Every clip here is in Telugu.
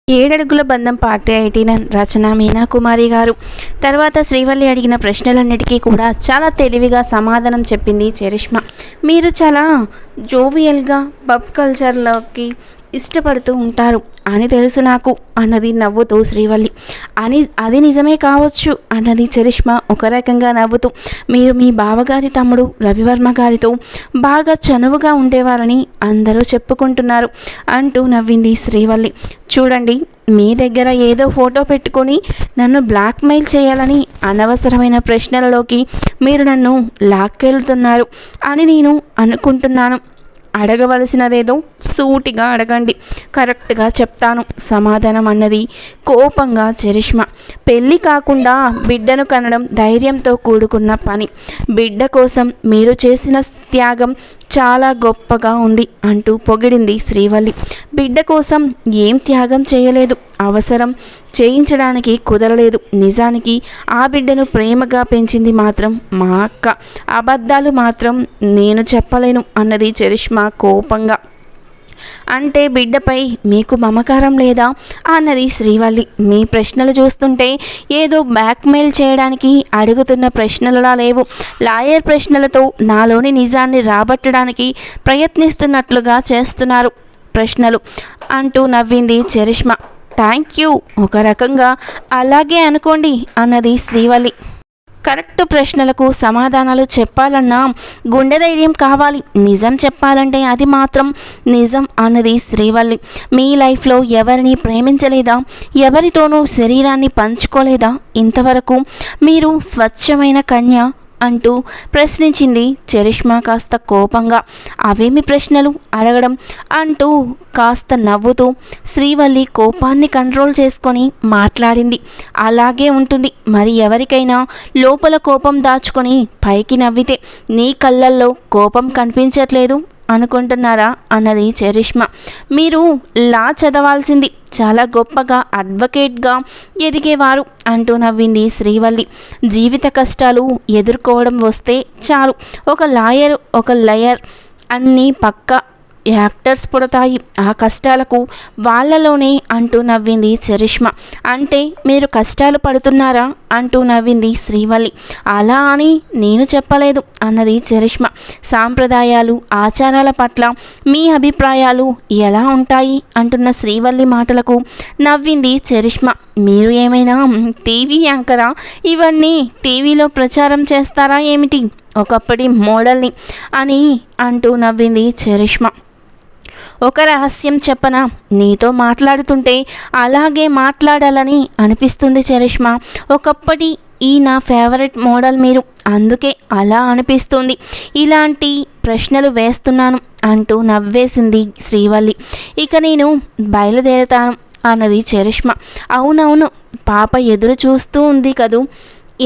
ఏడడుగుల బంధం పార్ట్ 89 రచన మీనా కుమారి గారు. తర్వాత శ్రీవల్లి అడిగిన ప్రశ్నలన్నిటికీ కూడా చాలా తెలివిగా సమాధానం చెప్పింది చరిష్మా. మీరు చాలా జోవియల్గా పబ్ కల్చర్లోకి ఇష్టపడుతూ ఉంటారు అని తెలుసు నాకు అన్నది నవ్వుతూ శ్రీవల్లి. అది నిజమే కావచ్చు అన్నది చరిష్మా ఒక రకంగా నవ్వుతూ. మీరు మీ బావగారి తమ్ముడు రవివర్మ గారితో బాగా చనువుగా ఉండేవారని అందరూ చెప్పుకుంటున్నారు అంటూ నవ్వింది శ్రీవల్లి. చూడండి, మీ దగ్గర ఏదో ఫోటో పెట్టుకొని నన్ను బ్లాక్మెయిల్ చేయాలని అనవసరమైన ప్రశ్నలలోకి మీరు నన్ను లాక్కెళ్తున్నారు అని నేను అనుకుంటున్నాను. అడగవలసినదేదో సూటిగా అడగండి, కరెక్ట్గా చెప్తాను సమాధానం అన్నది కోపంగా చరిష్మా. పెళ్ళి కాకుండా బిడ్డను కనడం ధైర్యంతో కూడుకున్న పని. బిడ్డ కోసం మీరు చేసిన త్యాగం చాలా గొప్పగా ఉంది అంటూ పొగిడింది శ్రీవల్లి. బిడ్డ కోసం ఏం త్యాగం చేయలేదు, అవసరం చేయించడానికి కుదరలేదు. నిజానికి ఆ బిడ్డను ప్రేమగా పెంచింది మాత్రం మా అక్క. అబద్ధాలు మాత్రం నేను చెప్పలేను అన్నది చరిష్మా కోపంగా. అంటే బిడ్డపై మీకు మమకారం లేదా అన్నది శ్రీవల్లి. మీ ప్రశ్నలు చూస్తుంటే ఏదో బ్లాక్మెయిల్ చేయడానికి అడుగుతున్న ప్రశ్నలలా లేవు, లాయర్ ప్రశ్నలతో నాలోని నిజాన్ని రాబట్టడానికి ప్రయత్నిస్తున్నట్లుగా చేస్తున్నారు ప్రశ్నలు అంటూ నవ్వింది చరిష్మా. థ్యాంక్ యూ, ఒక రకంగా అలాగే అనుకోండి అన్నది శ్రీవల్లి. కరెక్ట్ ప్రశ్నలకు సమాధానాలు చెప్పాలన్నా గుండె ధైర్యం కావాలి, నిజం చెప్పాలంటే అది మాత్రం నిజం అన్నది శ్రీవల్లి. మీ లైఫ్లో ఎవరిని ప్రేమించలేదా, ఎవరితోనూ శరీరాన్ని పంచుకోలేదా ఇంతవరకు? మీరు స్వచ్ఛమైన కన్య అంటూ ప్రశ్నించింది చరిష్మా కాస్త కోపంగా. అవేమి ప్రశ్నలు అడగడం అంటూ కాస్త నవ్వుతూ శ్రీవల్లి కోపాన్ని కంట్రోల్ చేసుకొని మాట్లాడింది. అలాగే ఉంటుంది మరి, ఎవరికైనా లోపల కోపం దాచుకొని పైకి నవ్వితే నీ కళ్ళల్లో కోపం కనిపించట్లేదు అనుకుంటున్నారా అన్నది చరిష్మా. మీరు లా చదవాల్సింది, చాలా గొప్పగా అడ్వకేట్గా ఎదిగేవారు అంటూ నవ్వింది శ్రీవల్లి. జీవిత కష్టాలు ఎదుర్కోవడం వస్తే చాలు, ఒక లాయర్ ఒక లయర్ అన్నీ పక్క యాక్టర్స్ పుడతాయి ఆ కష్టాలకు వాళ్ళలోనే అంటూ నవ్వింది చరిష్మా. అంటే మీరు కష్టాలు పడుతున్నారా అంటూ నవ్వింది శ్రీవల్లి. అలా అని నేను చెప్పలేదు అన్నది చరిష్మా. సాంప్రదాయాలు ఆచారాల పట్ల మీ అభిప్రాయాలు ఎలా ఉంటాయి అంటున్న శ్రీవల్లి మాటలకు నవ్వింది చరిష్మా. మీరు ఏమైనా టీవీ యాంకరా? ఇవన్నీ టీవీలో ప్రచారం చేస్తారా ఏమిటి? ఒకప్పటి మోడల్ని అని అంటూ నవ్వింది చరిష్మా. ఒక రహస్యం చెప్పనా, నీతో మాట్లాడుతుంటే అలాగే మాట్లాడాలని అనిపిస్తుంది చరిష్మా. ఒకప్పటి నా ఫేవరెట్ మోడల్ మీరు, అందుకే అలా అనిపిస్తుంది ఇలాంటి ప్రశ్నలు వేస్తున్నాను అంటూ నవ్వేసింది శ్రీవల్లి. ఇక నేను బయలుదేరుతాను అన్నది చరిష్మా. అవునవును, పాప ఎదురు చూస్తూ ఉంది కదూ.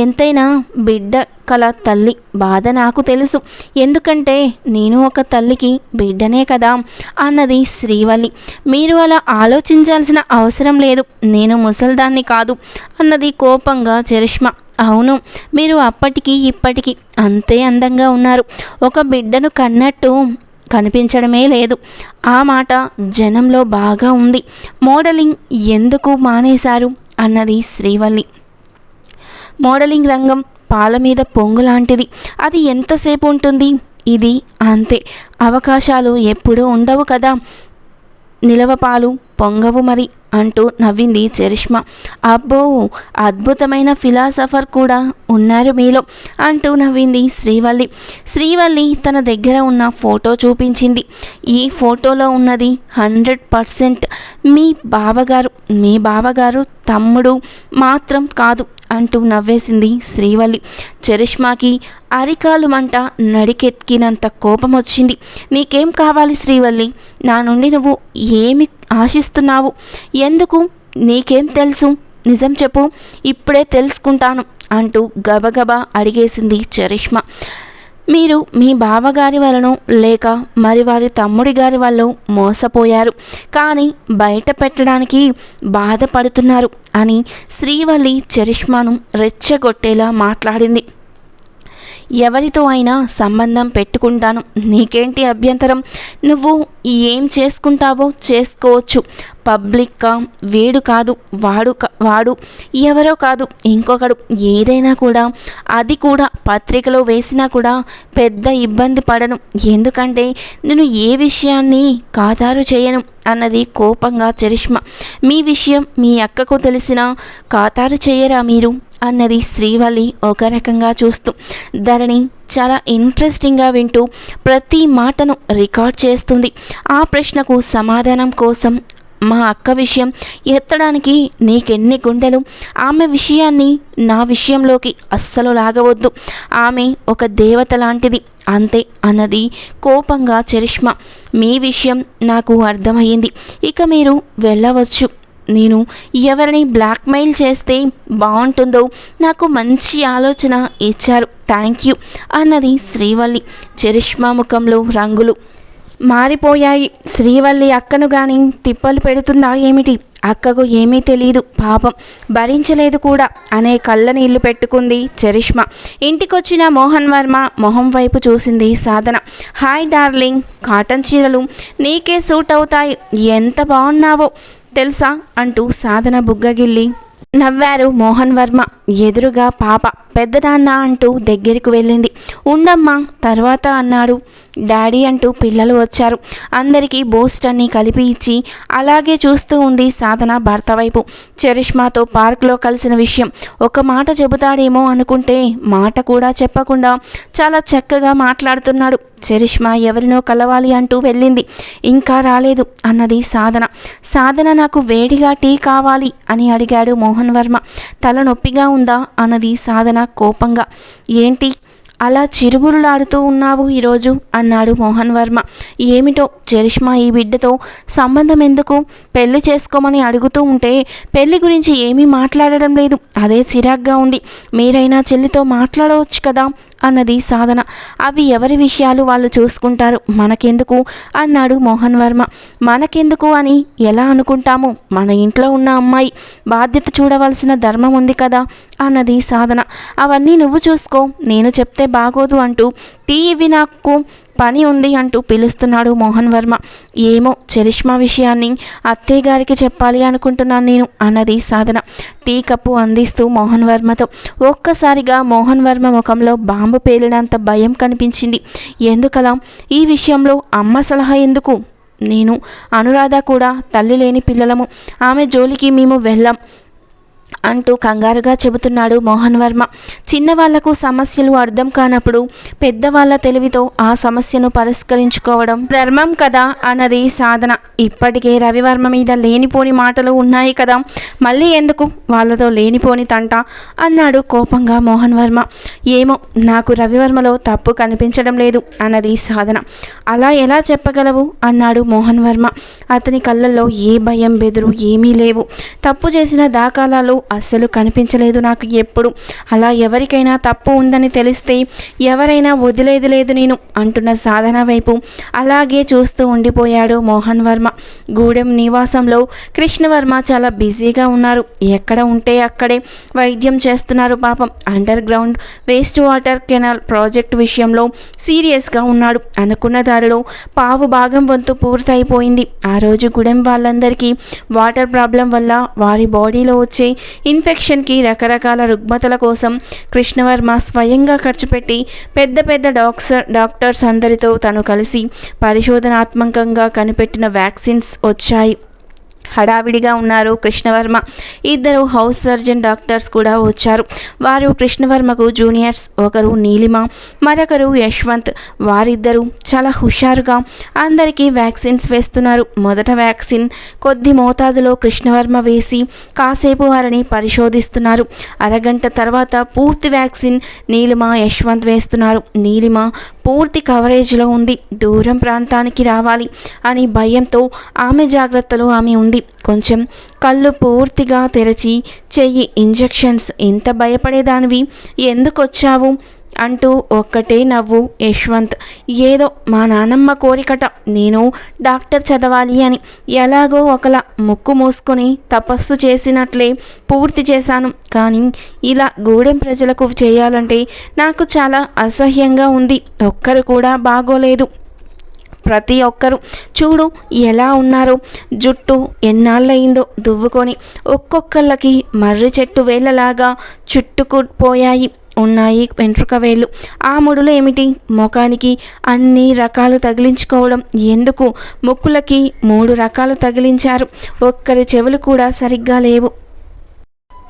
ఎంతైనా బిడ్డ కల తల్లి బాధ నాకు తెలుసు, ఎందుకంటే నేను ఒక తల్లికి బిడ్డనే కదా అన్నది శ్రీవల్లి. మీరు అలా ఆలోచించాల్సిన అవసరం లేదు, నేను ముసల్దాన్ని కాదు అన్నది కోపంగా చరిష్మా. అవును, మీరు అప్పటికి ఇప్పటికీ అంతే అందంగా ఉన్నారు, ఒక బిడ్డను కన్నట్టు కనిపించడమే లేదు. ఆ మాట జనంలో బాగా ఉంది. మోడలింగ్ ఎందుకు మానేశారు అన్నది శ్రీవల్లి. మోడలింగ్ రంగం పాల మీద పొంగు లాంటిది, అది ఎంతసేపు ఉంటుంది? ఇది అంతే, అవకాశాలు ఎప్పుడూ ఉండవు కదా, నిలవపాలు పొంగవు మరి అంటూ నవ్వింది చరిష్మా. అబ్బో, అద్భుతమైన ఫిలాసఫర్ కూడా ఉన్నారు మీలో అంటూ నవ్వింది శ్రీవల్లి. శ్రీవల్లి తన దగ్గర ఉన్న ఫోటో చూపించింది. ఈ ఫోటోలో ఉన్నది 100% మీ బావగారు తమ్ముడు మాత్రం కాదు అంటూ నవ్వేసింది శ్రీవల్లి. చరిష్మాకి అరికాలు మంట నడికెత్తినంత కోపం వచ్చింది. నీకేం కావాలి శ్రీవల్లి? నా నుండి నువ్వు ఏమి ఆశిస్తున్నావు? ఎందుకు? నీకేం తెలుసు? నిజం చెప్పు, ఇప్పుడే తెలుసుకుంటాను అంటూ గబగబా అడిగేసింది చరిష్మా. మీరు మీ బావగారి వలన లేక మరి వారి తమ్ముడి గారి వల్ల మోసపోయారు, కానీ బయట పెట్టడానికి బాధపడుతున్నారు అని శ్రీవల్లి చరిష్మాను రెచ్చగొట్టేలా మాట్లాడింది. ఎవరితో అయినా సంబంధం పెట్టుకుంటాను, నీకేంటి అభ్యంతరం? నువ్వు ఏం చేసుకుంటావో చేసుకోవచ్చు. పబ్లిక్గా వీడు కాదు, వాడు ఎవరో కాదు, ఇంకొకడు, ఏదైనా కూడా, అది కూడా పత్రికలో వేసినా కూడా పెద్ద ఇబ్బంది పడను. ఎందుకంటే నేను ఏ విషయాన్ని ఖాతరు చేయను అన్నది కోపంగా చరిష్మా. మీ విషయం మీ అక్కకు తెలిసినా ఖాతరు చేయరా మీరు అన్నది శ్రీవల్లి ఒక రకంగా చూస్తూ. ధరణి చాలా ఇంట్రెస్టింగ్గా వింటూ ప్రతి మాటను రికార్డ్ చేస్తుంది. ఆ ప్రశ్నకు సమాధానం కోసం, మా అక్క విషయం ఎత్తడానికి నీకెన్ని గుండెలు? ఆమె విషయాన్ని నా విషయంలోకి అస్సలు లాగవద్దు. ఆమె ఒక దేవత లాంటిది అంతే అన్నది కోపంగా చరిష్మా. మీ విషయం నాకు అర్థమయ్యింది, ఇక మీరు వెళ్ళవచ్చు. నేను ఎవరిని బ్లాక్మెయిల్ చేస్తే బాగుంటుందో నాకు మంచి ఆలోచన ఇచ్చారు, థ్యాంక్ యూ అన్నది శ్రీవల్లి. చరిష్మా ముఖంలో రంగులు మారిపోయాయి. శ్రీవల్లి అక్కను కానీ తిప్పలు పెడుతుందా ఏమిటి? అక్కకు ఏమీ తెలియదు, పాపం భరించలేదు కూడా అనే కళ్ళ నీళ్లు పెట్టుకుంది చరిష్మా. ఇంటికొచ్చిన మోహన్ వర్మ మొహం వైపు చూసింది సాధన. హాయ్ డార్లింగ్, కాటన్ చీరలు నీకే సూట్ అవుతాయి, ఎంత బాగున్నావో తెలుసా అంటూ సాధన బుగ్గగిల్లి నవ్వారు మోహన్ వర్మ. ఎదురుగా పాప పెద్దనాన్న అంటూ దగ్గరికి వెళ్ళింది. ఉండమ్మా తర్వాత అన్నాడు డాడీ అంటూ పిల్లలు వచ్చారు. అందరికీ బూస్ట్ అన్ని కలిపి ఇచ్చి అలాగే చూస్తూ ఉంది సాధన భర్త వైపు. చరిష్మాతో పార్క్లో కలిసిన విషయం ఒక మాట చెబుతాడేమో అనుకుంటే మాట కూడా చెప్పకుండా చాలా చక్కగా మాట్లాడుతున్నాడు. చరిష్మా ఎవరినో కలవాలి అంటూ వెళ్ళింది, ఇంకా రాలేదు అన్నది సాధన. సాధన నాకు వేడిగా టీ కావాలి అని అడిగాడు మోహన్ వర్మ. తల నొప్పిగా ఉందా అన్నది సాధన కోపంగా. ఏంటి అలా చిరుబురులాడుతూ ఉన్నావు ఈరోజు అన్నాడు మోహన్ వర్మ. ఏమిటో చరిష్మా ఈ బిడ్డతో సంబంధం ఎందుకు, పెళ్లి చేసుకోమని అడుగుతూ ఉంటే పెళ్లి గురించి ఏమీ మాట్లాడడం లేదు, అదే చిరాగ్గా ఉంది. మీరైనా చెల్లితో మాట్లాడవచ్చు కదా అన్నది సాధన. అవి ఎవరి విషయాలు వాళ్ళు చూసుకుంటారు, మనకెందుకు అన్నాడు మోహన్ వర్మ. మనకెందుకు అని ఎలా అనుకుంటాము, మన ఇంట్లో ఉన్న అమ్మాయి బాధ్యత చూడవలసిన ధర్మం ఉంది కదా అన్నది సాధన. అవన్నీ నువ్వు చూసుకో, నేను చెప్తే బాగోదు అంటూ టీ ఇవి నాకు పని ఉంది అంటూ పిలుస్తున్నాడు మోహన్ వర్మ. ఏమో చరిష్మా విషయాన్ని అత్తయ్య గారికి చెప్పాలి అనుకుంటున్నాను నేను అన్నది సాధన టీ కప్పు అందిస్తూ మోహన్ వర్మతో. ఒక్కసారిగా మోహన్ వర్మ ముఖంలో బాంబు పేలినంత భయం కనిపించింది. ఎందుకలా? ఈ విషయంలో అమ్మ సలహా ఎందుకు? నేను అనురాధ కూడా తల్లి లేని పిల్లలము, ఆమె జోలికి మేము వెళ్ళాం అంటూ కంగారుగా చెబుతున్నాడు మోహన్ వర్మ. చిన్నవాళ్లకు సమస్యలు అర్థం కానప్పుడు పెద్దవాళ్ల తెలివితో ఆ సమస్యను పరిష్కరించుకోవడం ధర్మం కదా అన్నది సాధన. ఇప్పటికే రవివర్మ మీద లేనిపోని మాటలు ఉన్నాయి కదా, మళ్ళీ ఎందుకు వాళ్ళతో లేనిపోని తంట అన్నాడు కోపంగా మోహన్ వర్మ. ఏమో నాకు రవివర్మలో తప్పు కనిపించడం లేదు అన్నది సాధన. అలా ఎలా చెప్పగలవు అన్నాడు మోహన్ వర్మ. అతని కళ్ళల్లో ఏ భయం బెదురు ఏమీ లేవు. తప్పు చేసిన దాఖలాలు అస్సలు కనిపించలేదు నాకు ఎప్పుడు. అలా ఎవరికైనా తప్పు ఉందని తెలిస్తే ఎవరైనా వదిలేది లేదు నేను అంటున్న సాధన వైపు అలాగే చూస్తూ ఉండిపోయాడు మోహన్ వర్మ. గూడెం నివాసంలో కృష్ణవర్మ చాలా బిజీగా ఉన్నారు. ఎక్కడ ఉంటే అక్కడే వైద్యం చేస్తున్నారు పాపం. Under ground waste water canal project విషయంలో సీరియస్గా ఉన్నాడు. అనుకున్న దారిలో పావు భాగం వంతు పూర్తయిపోయింది. ఆ రోజు గూడెం వాళ్ళందరికీ వాటర్ ప్రాబ్లం వల్ల వారి బాడీలో వచ్చే ఇన్ఫెక్షన్కి రకరకాల రుగ్మతల కోసం కృష్ణవర్మ స్వయంగా ఖర్చు పెట్టి పెద్ద పెద్ద డాక్టర్స్ అందరితో తను కలిసి పరిశోధనాత్మకంగా కనిపెట్టిన వ్యాక్సిన్స్ వచ్చాయి. హడావిడిగా ఉన్నారు కృష్ణవర్మ. ఇద్దరు హౌస్ సర్జన్ డాక్టర్స్ కూడా వచ్చారు. వారు కృష్ణవర్మకు జూనియర్స్. ఒకరు నీలిమ, మరొకరు యశ్వంత్. వారిద్దరూ చాలా హుషారుగా అందరికీ వ్యాక్సిన్స్ వేస్తున్నారు. మొదట వ్యాక్సిన్ కొద్ది మోతాదులో కృష్ణవర్మ వేసి కాసేపు వారిని పరిశోధిస్తున్నారు. అరగంట తర్వాత పూర్తి వ్యాక్సిన్ నీలిమ, యశ్వంత్ వేస్తున్నారు. నీలిమ పూర్తి కవరేజ్లో ఉంది. దూరం ప్రాంతానికి రావాలి అని భయంతో ఆమె జాగ్రత్తలో ఆమె ఉంది. కొంచెం కళ్ళు పూర్తిగా తెరచి చెయ్యి ఇంజెక్షన్స్. ఇంత భయపడేదానివి ఎందుకు వచ్చావు అంటూ ఒక్కటే నవ్వు యశ్వంత్. ఏదో మా నానమ్మ కోరికట నేను డాక్టర్ చదవాలి అని ఎలాగో ఒకలా ముక్కు మూసుకొని తపస్సు చేసినట్లే పూర్తి చేశాను. కానీ ఇలా గూడెం ప్రజలకు చేయాలంటే నాకు చాలా అసహ్యంగా ఉంది. ఒక్కరు కూడా బాగోలేదు. ప్రతి ఒక్కరూ చూడు ఎలా ఉన్నారో, జుట్టు ఎన్నాళ్ళయిందో దువ్వుకొని ఒక్కొక్కళ్ళకి మర్రి చెట్టు వేళ్ళలాగా చుట్టుకుపోయాయి ఉన్నాయి వెంట్రుక వేళ్ళు. ఆ ముడులు ఏమిటి? ముఖానికి అన్ని రకాలు తగిలించుకోవడం ఎందుకు? ముక్కులకి 3 రకాలు తగిలించారు. ఒక్కరి చెవులు కూడా సరిగ్గా లేవు,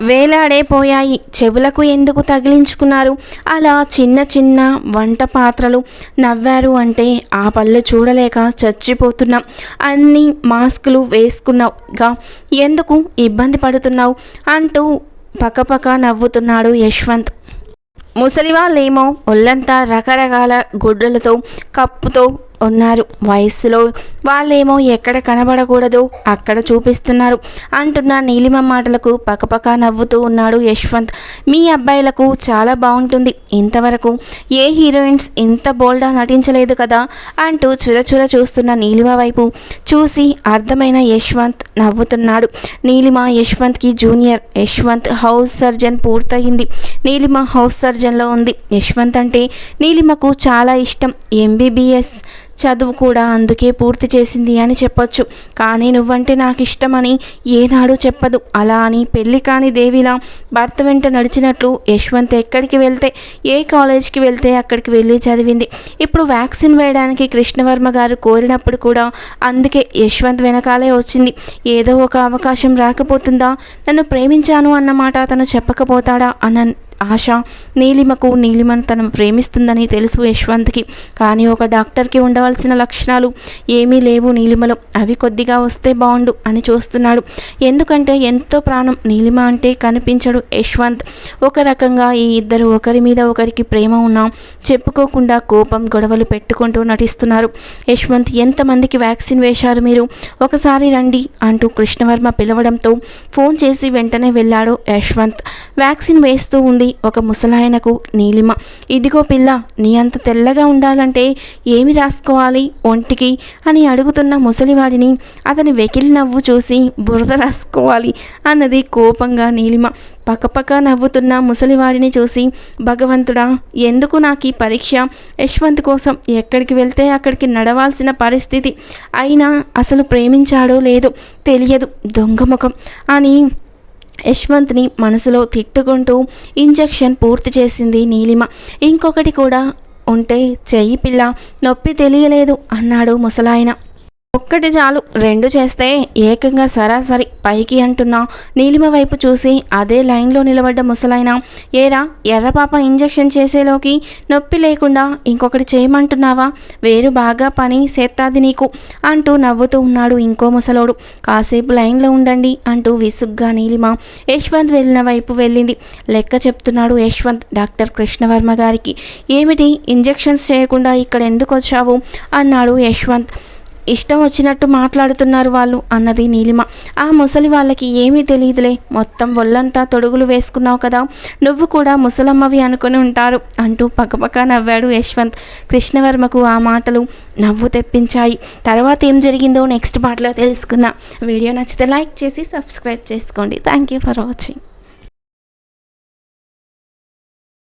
వేలాడే పోయాయి. చెవులకు ఎందుకు తగిలించుకున్నారు? అలా చిన్న చిన్న వంట పాత్రలు. నవ్వారు అంటే ఆ పళ్ళు చూడలేక చచ్చిపోతున్నాం. అన్ని మాస్కులు వేసుకున్నావుగా, ఎందుకు ఇబ్బంది పడుతున్నావు అంటూ పక్కపక్క నవ్వుతున్నాడు యశ్వంత్. ముసలి వాళ్ళేమో ఒళ్ళంతా రకరకాల గుడ్డలతో కప్పుతో ఉన్నారు. వయస్సులో వాళ్ళేమో ఎక్కడ కనబడకూడదో అక్కడ చూపిస్తున్నారు అంటున్న నీలిమ మాటలకు పకపక నవ్వుతూ ఉన్నాడు యశ్వంత్. మీ అబ్బాయిలకు చాలా బాగుంటుంది. ఇంతవరకు ఏ హీరోయిన్స్ ఇంత బోల్డ్గా నటించలేదు కదా అంటూ చురచుర చూస్తున్న నీలిమ వైపు చూసి అర్థమైన యశ్వంత్ నవ్వుతున్నాడు. నీలిమ యశ్వంత్కి జూనియర్. యశ్వంత్ హౌస్ సర్జన్ పూర్తయింది. నీలిమ హౌస్ సర్జన్లో ఉంది. యశ్వంత్ అంటే నీలిమకు చాలా ఇష్టం. MBBS చదువు కూడా అందుకే పూర్తి చేసింది అని చెప్పొచ్చు. కానీ నువ్వంటే నాకు ఇష్టమని ఏనాడు చెప్పదు. అలా అని పెళ్లి కాని దేవిలా భర్త వెంట నడిచినట్లు యశ్వంత్ ఎక్కడికి వెళ్తే, ఏ కాలేజ్కి వెళ్తే అక్కడికి వెళ్ళి చదివింది. ఇప్పుడు వ్యాక్సిన్ వేయడానికి కృష్ణవర్మ గారు కోరినప్పుడు కూడా అందుకే యశ్వంత్ వెనకాలే వచ్చింది. ఏదో ఒక అవకాశం రాకపోతుందా? నన్ను ప్రేమించాను అన్నమాట తను చెప్పకపోతాడా అన్న ఆశ నీలిమకు. నీలిమను తను ప్రేమిస్తుందని తెలుసు యశ్వంత్కి. కానీ ఒక డాక్టర్కి ఉండవలసిన లక్షణాలు ఏమీ లేవు నీలిమలో. అవి కొద్దిగా వస్తే బాగుండు అని చూస్తున్నాడు. ఎందుకంటే ఎంతో ప్రాణం నీలిమ అంటే కనిపించడు యశ్వంత్. ఒక రకంగా ఈ ఇద్దరు ఒకరి మీద ఒకరికి ప్రేమ ఉన్నా చెప్పుకోకుండా కోపం గొడవలు పెట్టుకుంటూ నటిస్తున్నారు. యశ్వంత్, ఎంతమందికి వ్యాక్సిన్ వేశారు మీరు? ఒకసారి రండి అంటూ కృష్ణవర్మ పిలవడంతో ఫోన్ చేసి వెంటనే వెళ్ళాడు యశ్వంత్. వ్యాక్సిన్ వేస్తూ ఉంది ఒక ముసలాయనకు నీలిమ. ఇదిగో పిల్ల, నీ అంత తెల్లగా ఉండాలంటే ఏమి రాసుకోవాలి ఒంటికి అని అడుగుతున్న ముసలివాడిని అతని వెకిలి నవ్వు చూసి బురద రాసుకోవాలి అన్నది కోపంగా నీలిమ. పక్కపక్క నవ్వుతున్న ముసలివాడిని చూసి భగవంతుడా, ఎందుకు నాకు ఈ పరీక్ష? యశ్వంత్ కోసం ఎక్కడికి వెళ్తే అక్కడికి నడవాల్సిన పరిస్థితి. అయినా అసలు ప్రేమించాడో లేదో తెలియదు దొంగముఖం అని యశ్వంత్ని మనసులో తిట్టుకుంటూ ఇంజెక్షన్ పూర్తి చేసింది నీలిమ. ఇంకొకటి కూడా ఉంటే చెయ్యి పిల్ల, నొప్పి తెలియలేదు అన్నాడు ముసలాయన. ఒక్కటి చాలు, 2 చేస్తే ఏకంగా సరాసరి పైకి అంటున్నా నీలిమ వైపు చూసి అదే లైన్లో నిలబడ్డ ముసలాయన, ఏరా ఎర్రపాప ఇంజెక్షన్ చేసేలోకి నొప్పి లేకుండా ఇంకొకటి చేయమంటున్నావా? వేరు బాగా పని చేస్తాది నీకు అంటూ నవ్వుతూ ఉన్నాడు ఇంకో ముసలోడు. కాసేపు లైన్లో ఉండండి అంటూ విసుగ్గా నీలిమ యశ్వంత్ వెళ్ళిన వైపు వెళ్ళింది. లెక్క చెప్తున్నాడు యశ్వంత్ డాక్టర్ కృష్ణవర్మ గారికి. ఏమిటి, ఇంజెక్షన్స్ చేయకుండా ఇక్కడ ఎందుకు వచ్చావు అన్నాడు యశ్వంత్. ఇష్టం వచ్చినట్టు మాట్లాడుతున్నారు వాళ్ళు అన్నది నీలిమ. ఆ ముసలి వాళ్ళకి ఏమీ తెలియదులే, మొత్తం ఒళ్ళంతా తొడుగులు వేసుకున్నావు కదా, నువ్వు కూడా ముసలమ్మవి అనుకుని ఉంటారు అంటూ పక్కపక్క నవ్వాడు యశ్వంత్. కృష్ణవర్మకు ఆ మాటలు నవ్వు తెప్పించాయి. తర్వాత ఏం జరిగిందో నెక్స్ట్ పార్ట్లో తెలుసుకుందాం. వీడియో నచ్చితే లైక్ చేసి సబ్స్క్రైబ్ చేసుకోండి. Thank you for watching.